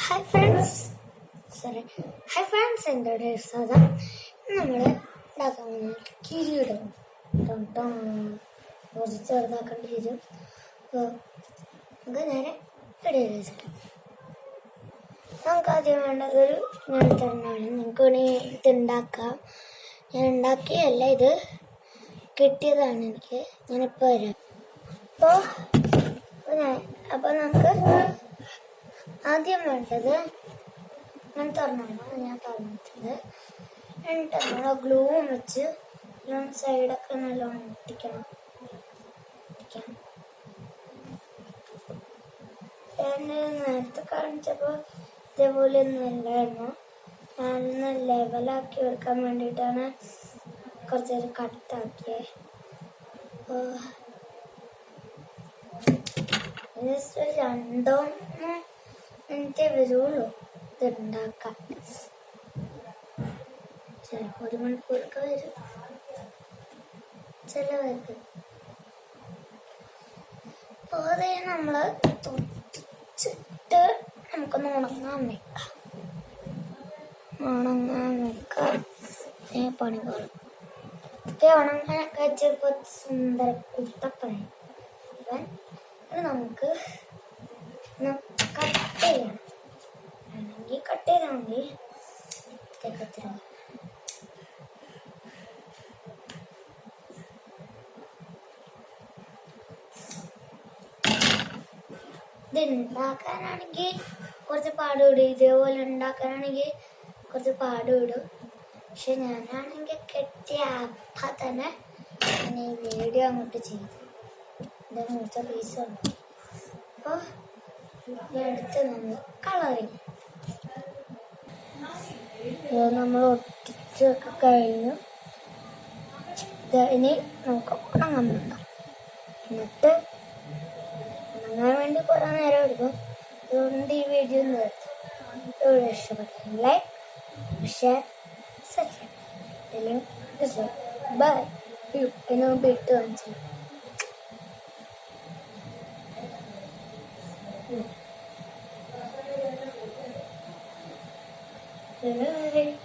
Hi friends എൻ്റെ സാധനം നമ്മൾ ഉണ്ടാക്കാൻ പോകുന്നത് കിരീടം കുറച്ച് ചെറുതാക്കേണ്ടി വരും. അപ്പോൾ നമുക്ക് നേരെ ഇടയിൽ വെച്ചിട്ട് നമുക്ക് ആദ്യം വേണ്ടത് ഒരു ഇങ്ങനത്തെ എണ്ണയാണ്. നിങ്ങൾക്ക് വേണമെങ്കിൽ ഇത് ഉണ്ടാക്കാം. ഞാൻ ഉണ്ടാക്കിയല്ല, ഇത് കിട്ടിയതാണ് എനിക്ക്. ഞാനിപ്പോൾ വരാം. അപ്പോൾ നമുക്ക് ആദ്യം വേണ്ടത് ഞാൻ തുറന്നാണ് ഞാൻ പറഞ്ഞിട്ടുണ്ട്. എന്നിട്ട് നമ്മൾ ഗ്ലൂവും വെച്ച് നല്ലോണം സൈഡൊക്കെ നല്ലോണം ഒട്ടിക്കണം. നേരത്തെ കാണിച്ചപ്പോൾ ഇതേപോലെ ഒന്നും അല്ലായിരുന്നു. ഞാനൊന്ന് ലെവലാക്കി എടുക്കാൻ വേണ്ടിയിട്ടാണ് കുറച്ചേരം കട്ടാക്കിയത്. അപ്പോൾ ജസ്റ്റ് ഒരു 2-3 മിനിറ്റേ വരുള്ളൂ ഇതുണ്ടാക്കാൻ. ചിലപ്പോൾ 1 മണിക്കൂറൊക്കെ വരും ചിലവർക്ക്. അപ്പോൾ അതേ നമ്മൾ തൊട്ടിച്ചിട്ട് നമുക്കൊന്ന് ഉണങ്ങാൻ വെക്കാം. പണി പോലെ ഉണങ്ങാനൊക്കെ വെച്ചപ്പോൾ സുന്ദര കുട്ടപ്പണി. ഇത് നമുക്ക് കട്ട് ചെയ്യണം. വേണമെങ്കിൽ കട്ട് ചെയ്താൽ മതി. ഇത് ഉണ്ടാക്കാനാണെങ്കിൽ കുറച്ച് പാടുവിടും. ഇതേപോലെ ഉണ്ടാക്കാനാണെങ്കിൽ കുറച്ച് പാടുവിടും. പക്ഷെ ഞാനാണെങ്കിൽ കെട്ടിയ അപ്പം തന്നെ ഞാൻ ഈ വീഡിയോ അങ്ങോട്ട് ചെയ്തു. ഇത് മുറിച്ച പീസുണ്ട്. അപ്പോൾ ഇതെടുത്ത് നമ്മൾ കളറിങ് നമ്മൾ ഒട്ടിച്ചൊക്കെ കഴിഞ്ഞു. ഇത് ഇനി നമുക്ക് ഉണങ്ങാൻ വെക്കാം. എന്നിട്ട് ഉണങ്ങാൻ വേണ്ടി കുറേ നേരം എടുക്കും. അതുകൊണ്ട് ഈ വീഡിയോ നിർത്തും. ഇഷ്ടപ്പെട്ടെങ്കിൽ ലൈക്ക്, ഷെയർ, സബ്സ്ക്രൈബ്. ബൈ. എന്നോട് ഇട്ട് കാണിച്ചു. Bye.